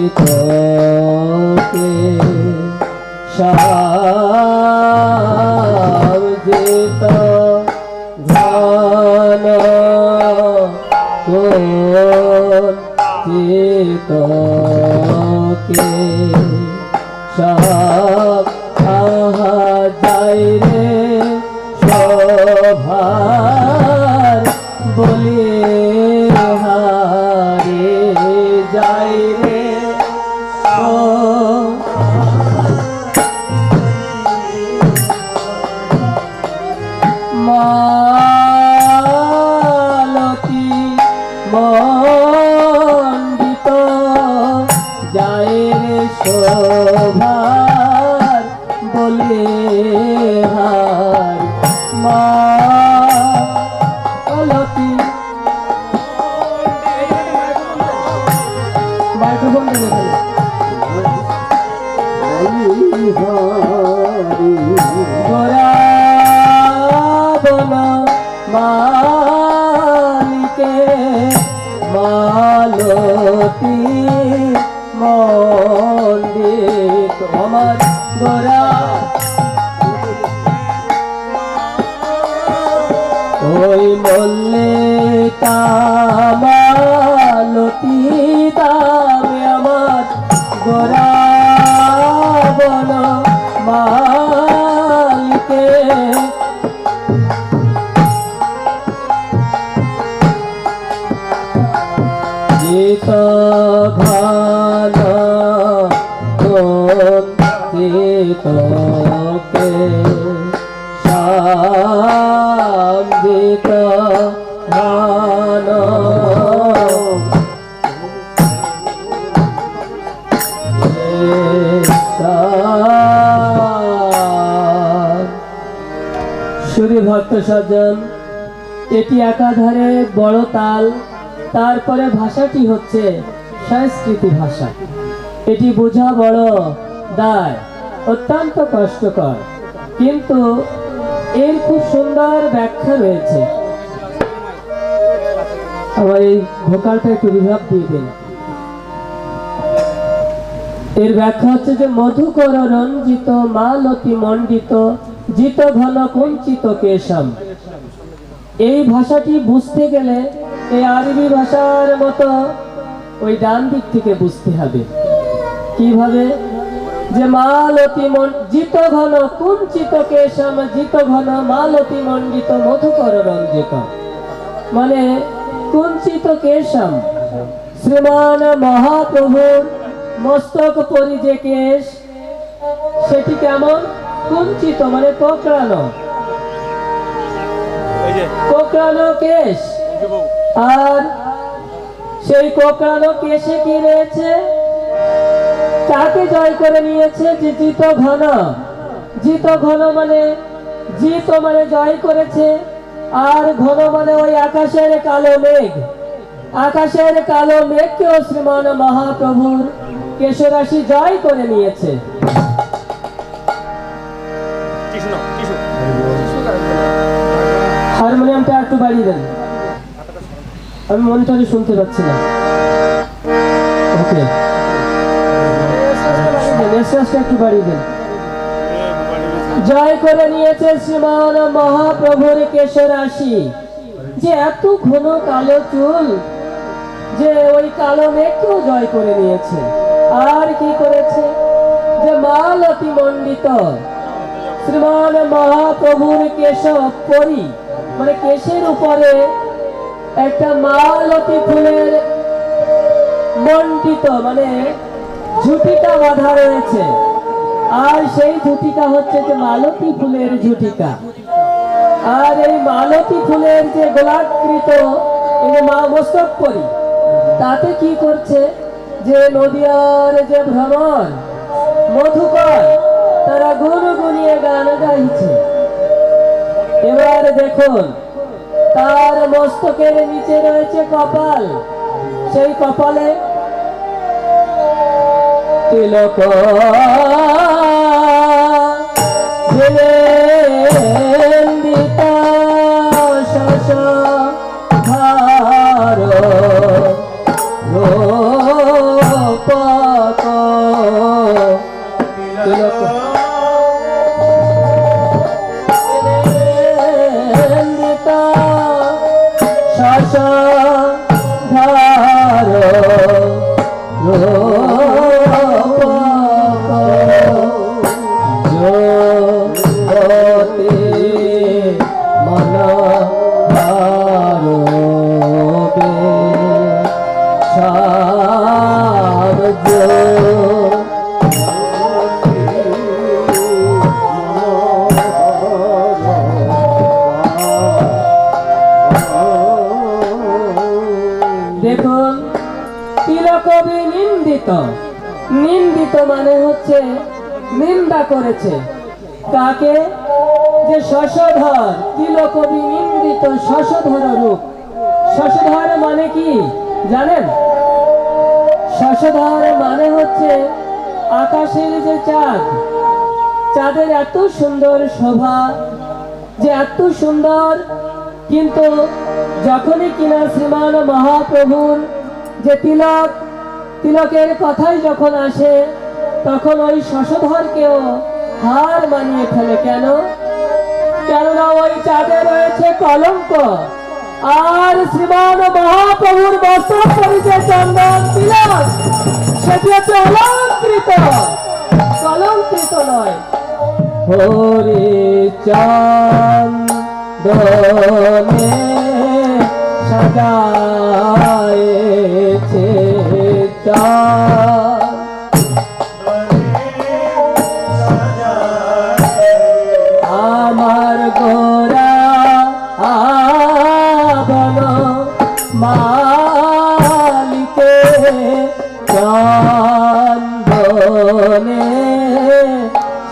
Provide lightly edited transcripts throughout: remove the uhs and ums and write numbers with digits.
के शामजित घन कुंचित के सब जाय रे शोभार बलिहारी जाय रे मालती मंडित जाय रे शोभार बलिहार मालती माइक्रोफोन दे मालिके मालती मंडित আমার গোরা ওই মল্লিকা মালতি দামে আমার গোরা বন মালিকে জিত ঘন কুঞ্চিত কে শামজিত ঘন সুধী ভক্ত সজ্জন এটি একাধারে বড় তাল তারপরে ভাষাটি হচ্ছে সংস্কৃতি ভাষা এটি বোঝা বড় দায় অত্যন্ত কষ্টকর কিন্তু এর খুব সুন্দর ব্যাখ্যা রয়েছে আমার এই ভোকালটা একটু রিভাব দিয়ে দিন এর ব্যাখ্যা হচ্ছে যে মধুকর রঞ্জিত মালতি মণ্ডিত জিত ঘন কুঞ্চিত কেশম এই ভাষাটি বুঝতে গেলে এই আরবি ভাষার মতো ওই ডান দিক থেকে বুঝতে হবে কিভাবে যে মালতি জিত ঘন কুঞ্চিত কেশম জিত ঘন মালতি মণ্ডিত মধুকর রঞ্জিত মানে কুঞ্চিত কেশম শ্রীমান মহাপ্রভুর মস্তক পরি যে কেশ সেটি কেমন কুঞ্চিত মানে কোকড়ানো কোকড়ানো কেশ আর সেই কোকড়ানো কেশে কি রয়েছে কাকে জয় করে নিয়েছে যে জিত ঘন মানে জিত মানে জয় করেছে আর ঘন মানে ওই আকাশের কালো মেঘকেও শ্রীমান মহাপ্রভুর কেশরাশি জয় করে নিয়েছে হারমোনিয়ামটা একটু বাড়িয়ে দেন আমি মনিটরে শুনতে পাচ্ছি না ওকে একটু বাড়িয়ে দেন জয় করে নিয়েছে শ্রীমান মহাপ্রভুর কেশরাশি যে এত ঘন কালো চুল যে ওই কালো মেঘকেও জয় করে নিয়েছে আর কি করেছে যে মালতি মণ্ডিত শ্রীমান মহাপ্রভুর কেশ পরি মানে কেশের উপরে একটা মালতি ফুলের মণ্ডিত মানে ঝুটিকা বাঁধা রয়েছে আর সেই ঝুটিকা হচ্ছে যে মালতী ফুলের ঝুটিকা আর এই মালতী ফুলের যে গোলাকৃত এই যে মস্তক পরি তাতে কি করছে যে নদিয়ার যে ভ্রমণ মধুকর তারা গুনগুনিয়ে গান গাইছে এবার দেখুন তার মস্তকের নিচে রয়েছে কপাল সেই কপালে তিলক ভার নিন্দিত। নিন্দিত মানে হচ্ছে নিন্দা করেছে। কাকে? যে শশধর, তিলকবি নিন্দিত শশধর রূপ। শশধর মানে কি জানেন? শশধর মানে হচ্ছে আকাশের যে চাঁদ, চাঁদের এত সুন্দর শোভা, যে এত সুন্দর, কিন্তু যখনই কিনা শ্রীমান মহাপ্রভুর যে তিলক, তিলকের কথাই যখন আসে, তখন ওই শশধরকেও হার মানিয়ে ফেলে। কেন? কেননা ওই চাঁদে রয়েছে কলঙ্ক, আর শ্রীমান মহাপ্রভুর বস্ত্র পরিচয় চন্দন তিলক, সেটি হচ্ছে অলঙ্কৃত, কলঙ্কৃত নয়। হরি চন্দনে সাজায়েছে চাঁদ, আমার গোরা আবন মালিকে চন্দনে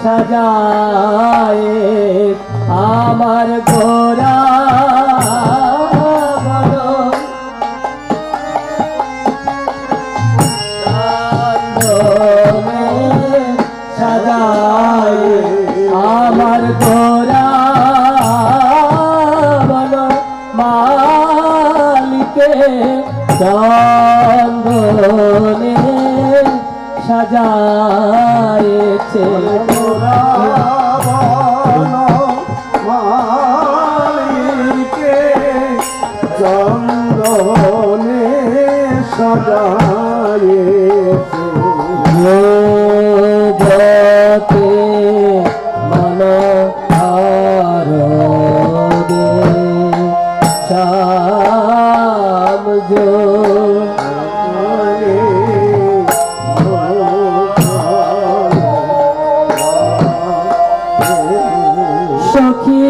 সাজায় আমার গোরা সাজায় আমার গোরা মালিকে চন্দনে সাজায়েছে মালিকে চন্দনে সাজায়েছে যোগতে মনোহর দে শ্যাম জো সখী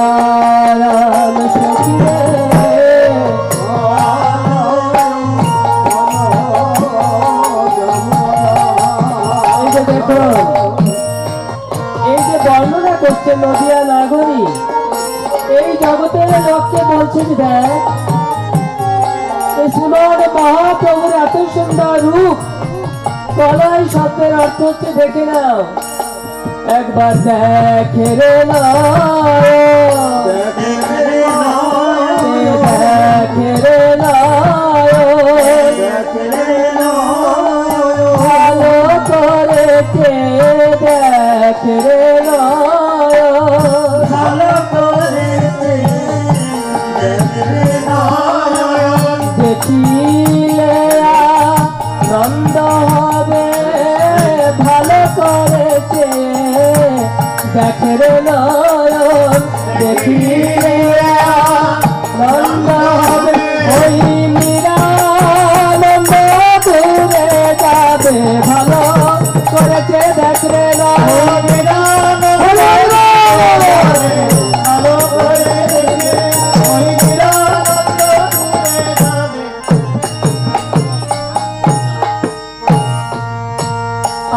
প্রমোদারাম সখী এই যে দেখুন, এই যে বর্ণনা করছে নদিয়া নাগরী, এই জগতের লোককে বলছে যে দেখ শ্রীমান মহাপ্রভুর এত সুন্দর রূপ। কলাই শব্দের অর্থ হচ্ছে দেখে নাও, একবার দেখে রে নয়ন, দেখে রে নয়ন, ভালো করেছে দেখে রে নয়ন, ভালো করেছে দেখিলে আনন্দ হবে, ভালো করেছে দেখে রে নয়ন, দেখিলে আনন্দ হবে। ওই নিরানন্দ দূরে যাবে, ভালো করেছে দেখে রে নয়ন, ভালো করেছে ওই নিরানন্দ দূরে যাবে।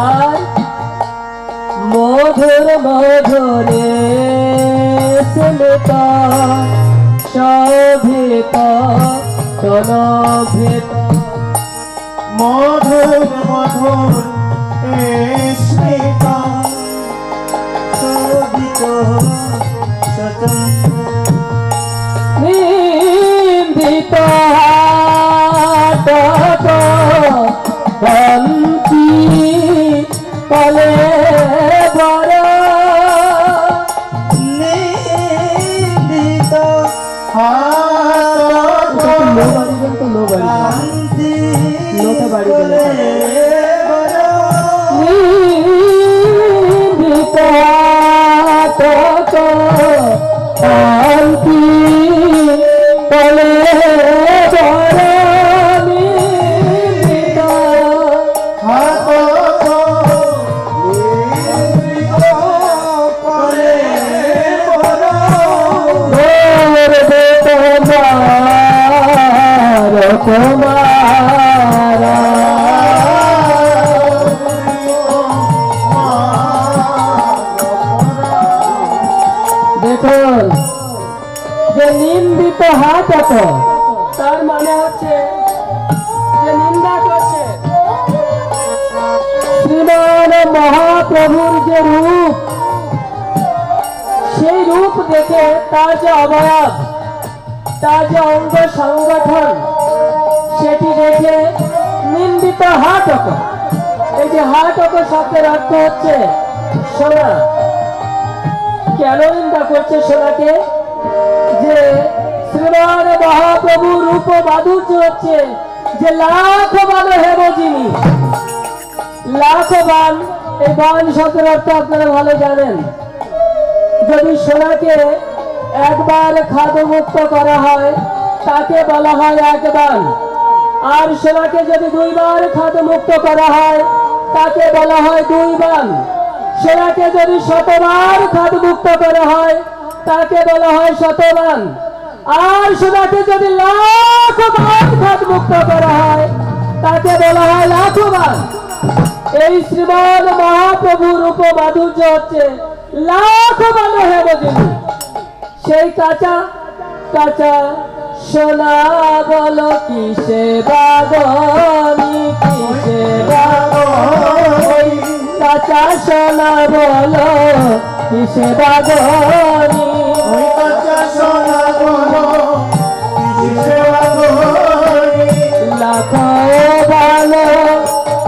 আর মধুর মধুরে স্মিত শোভিত তনভিত, মধুর মধুর স্মিত শোভিত নিন্দিত বন্তি কলে বড়, নিন্দিত লোটা বাড়ি বলে নিন্দিত নিন্দিত হাতক, তার মানে হচ্ছে যে নিন্দা করছে শ্রীমান মহাপ্রভুর যে রূপ, সেই রূপ দেখে তার যে অবয়ব, তার যে অঙ্গ সংগঠন, সেটি দেখে নিন্দিত হাতক। এই যে হাতক শব্দের অর্থ হচ্ছে সোনা। কেন নিন্দা করছে সোনাকে? যে শ্রীমান মহাপ্রভু রূপ মাধুর্য হচ্ছে যে লাখ বান হেব যিনি। লাখ বান, এই বান শব্দের অর্থ আপনারা ভালো জানেন। যদি সোনাকে একবার খাদ্যমুক্ত করা হয় তাকে বলা হয় এক বান, আর সোনাকে যদি দুইবার খাদ্যমুক্ত করা হয় তাকে বলা হয় দুই বান। সোনাকে যদি শতবার খাদ্যমুক্ত করা হয় তাকে বলা হয় শতবান, আর সোনাকে যদি লাখ বার খাদ্যমুক্ত করা হয় তাকে বলা হয় লাখবান। এই শ্রীমান মহাপ্রভুর রূপ মাধুর্য হচ্ছে লাখ বান হেব যিনি। সেই কাঁচা কাঁচা সোনা বলো কিসে বাগনি, কিসে বাগনি, কাঁচা সোনা বলো কিসে বাগনি, লাখ বালো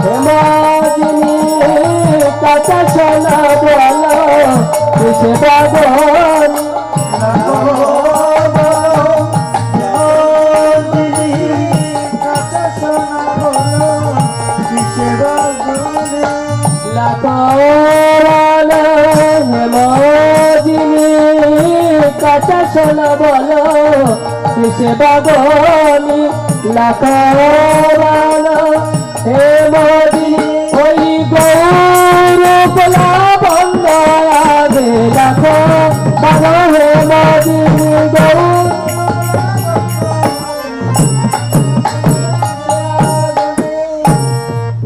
হেমাজিনী, কাঁচা সোনা বলো কিসে বাগনি। কাঁচা সোনা বলো কিসে বাগনি, লাখানো হে মদিনী, ওই গৌর গোলা বন্ধ আগে লাখো বাবা হে মদিনী গৌর।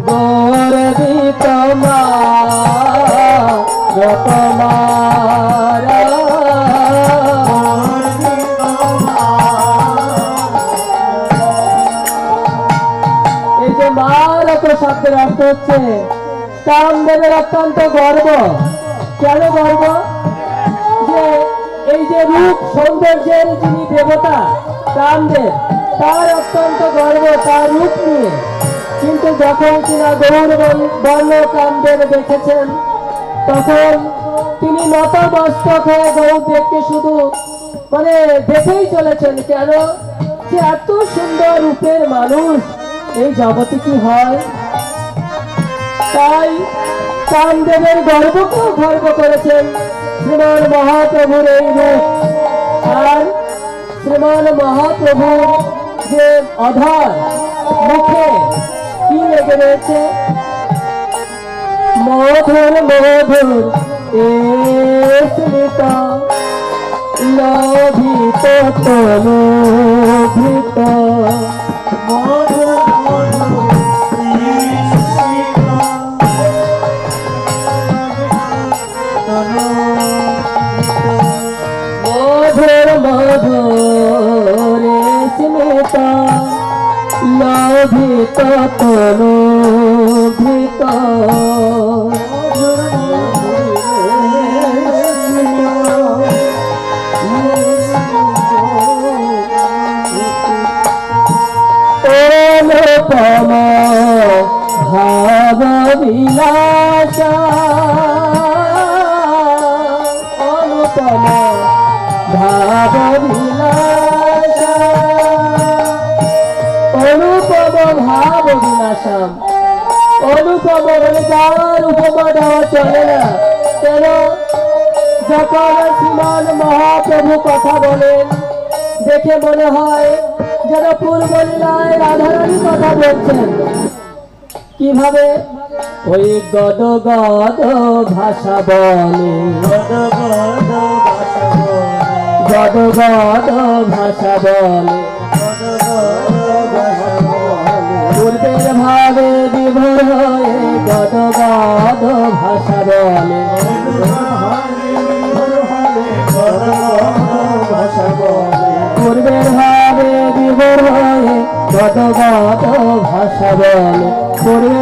গৌর দিত মা রতমারা, শব্দের অর্থ হচ্ছে কামদেবের অত্যন্ত গর্ব। কেন গর্ব? যে এই যে রূপ সৌন্দর্যের যিনি দেবতা কামদেব, তার অত্যন্ত গর্ব তার রূপ নিয়ে। কিন্তু যখন কিনা গৌর বর্ণ কামদেব দেখেছেন, তখন তিনি নতমস্তক হয়ে গৌরদেবকে শুধু দেখেই চলেছেন। কেন? যে এত সুন্দর রূপের মানুষ এই জগতে কি হয়? তাই কামদেবের গর্বকেও গর্ব করেছেন শ্রীমান মহাপ্রভুর এই রূপ। আর শ্রীমান মহাপ্রভুর যে অধর মুখে কি লেগে রয়েছে? মধুর মধুর এ স্মৃত লোভিত তনুভৃত, মধুর মধুর স্মৃত লোভিত তনুভৃত, অনুপম ভাব বিলাসা, অনুপম ভাব বিলাসা, অনুপম ভাব বিলাসাম। অনুপম বলে যার উপমা দেওয়া চলে না। কেন? যখন শ্রীমান মহাপ্রভু কথা বলেন দেখে মনে হয় যেন পূর্বলীলায় রাধারানী কথা বলছেন। কিভাবে? ওই গদ গদ ভাষা বলে, গদ গদ ভাষা বলে, পূর্বের ভাবে বিভোর হয়ে গদ গদ ভাষা বলে, জগৎ ভাষা বলে পড়ে